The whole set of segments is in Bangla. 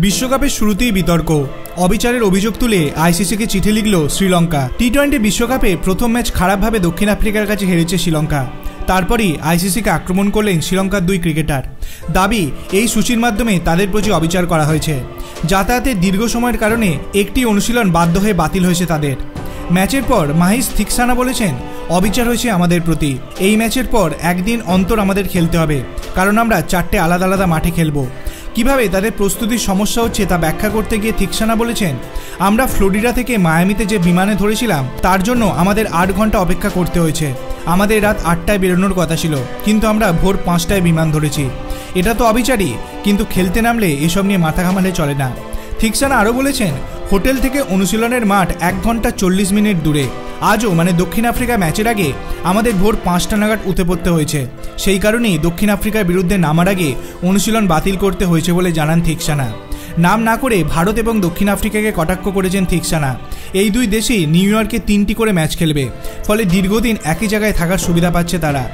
বিশ্বকাপের শুরুতেই বিতর্ক, অবিচারের অভিযোগ তুলে আইসিসিকে চিঠি লিখল শ্রীলঙ্কা। টি-20 বিশ্বকাপে প্রথম ম্যাচ খারাপভাবে দক্ষিণ আফ্রিকার কাছে হেরেছে শ্রীলঙ্কা। তারপরই আইসিসিকে আক্রমণ করলেন শ্রীলঙ্কার দুই ক্রিকেটার। দাবি, এই সূচির মাধ্যমে তাদের প্রতি অবিচার করা হয়েছে। যাতায়াতের দীর্ঘ সময়ের কারণে একটি অনুশীলন বাধ্য হয়ে বাতিল হয়েছে তাদের। ম্যাচের পর মাহিস থিকসানা বলেছেন, অবিচার হয়েছে আমাদের প্রতি। এই ম্যাচের পর একদিন অন্তর আমাদের খেলতে হবে, কারণ আমরা 4টে আলাদা আলাদা মাঠে খেলবো। কিভাবে তাদের প্রস্তুতির সমস্যা হচ্ছে তা ব্যাখ্যা করতে গিয়ে থিকসানা বলেছেন, আমরা ফ্লোরিডা থেকে মায়ামিতে যে বিমানে ধরেছিলাম তার জন্য আমাদের 8 ঘন্টা অপেক্ষা করতে হয়েছে। আমাদের রাত 8টায় বেরোনোর কথা ছিল, কিন্তু আমরা ভোর 5টায় বিমান ধরেছি। এটা তো অবিচারই, কিন্তু খেলতে নামলে এসব নিয়ে মাথা ঘামালে চলে না। থিকসানা আরও বলেছেন, হোটেল থেকে অনুশীলনের মাঠ 1 ঘন্টা 40 মিনিট দূরে। আজও মানে দক্ষিণ আফ্রিকা ম্যাচের আগে আমাদের ভোর 5টা নাগাদ উঠে পড়তে হয়েছে। সেই কারণেই দক্ষিণ আফ্রিকার বিরুদ্ধে নামার আগে অনুশীলন বাতিল করতে হয়েছে বলে জানান থিকসানা। নাম না করে ভারত এবং দক্ষিণ আফ্রিকাকে কটাক্ষ করেছেন থিকসানা। এই দুই দেশেই নিউ ইয়র্কে 3টি করে ম্যাচ খেলবে, ফলে দীর্ঘদিন একই জায়গায় থাকার সুবিধা পাচ্ছে তারা।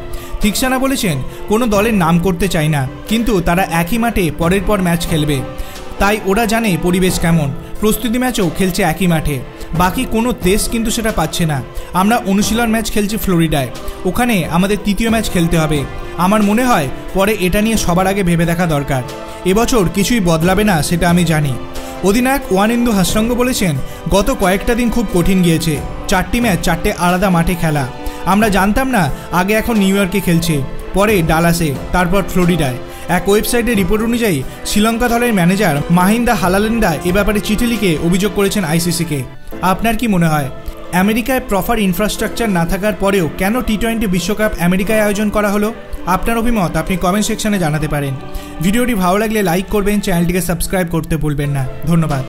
থিকসানা বলেছেন, কোনো দলের নাম করতে চাই না, কিন্তু তারা একই মাঠে পরের পর ম্যাচ খেলবে, তাই ওরা জানে পরিবেশ কেমন। প্রস্তুতি ম্যাচও খেলছে একই মাঠে, বাকি কোনো দেশ কিন্তু সেটা পাচ্ছে না। আমরা অনুশীলন ম্যাচ খেলছি ফ্লোরিডায়, ওখানে আমাদের 3য় ম্যাচ খেলতে হবে। আমার মনে হয় পরে এটা নিয়ে সবার আগে ভেবে দেখা দরকার। এবছর কিছুই বদলাবে না সেটা আমি জানি। অধিনায়ক ওয়ানিন্দু হাসরঙ্গ বলেছেন, গত কয়েকটা দিন খুব কঠিন গিয়েছে। 4টি ম্যাচ 4টে আলাদা মাঠে খেলা। আমরা জানতাম না আগে এখন নিউ ইয়র্কে খেলছে, পরে ডালাসে, তারপর ফ্লোরিডায়। এক ওয়েবসাইটের রিপোর্ট অনুযায়ী শ্রীলঙ্কা দলের ম্যানেজার মাহিন্দা হালালেন্দা এ ব্যাপারে চিঠি লিখে অভিযোগ করেছেন আইসিসিকে। আপনার কি মনে হয়, আমেরিকায় প্রপার ইনফ্রাস্ট্রাকচার না থাকার পরেও কেন টি-20 বিশ্বকাপ আমেরিকায় আয়োজন করা হলো? আপনার অভিমত আপনি কমেন্ট সেকশনে জানাতে পারেন। ভিডিওটি ভালো লাগলে লাইক করবেন, চ্যানেলটিকে সাবস্ক্রাইব করতে ভুলবেন না। ধন্যবাদ।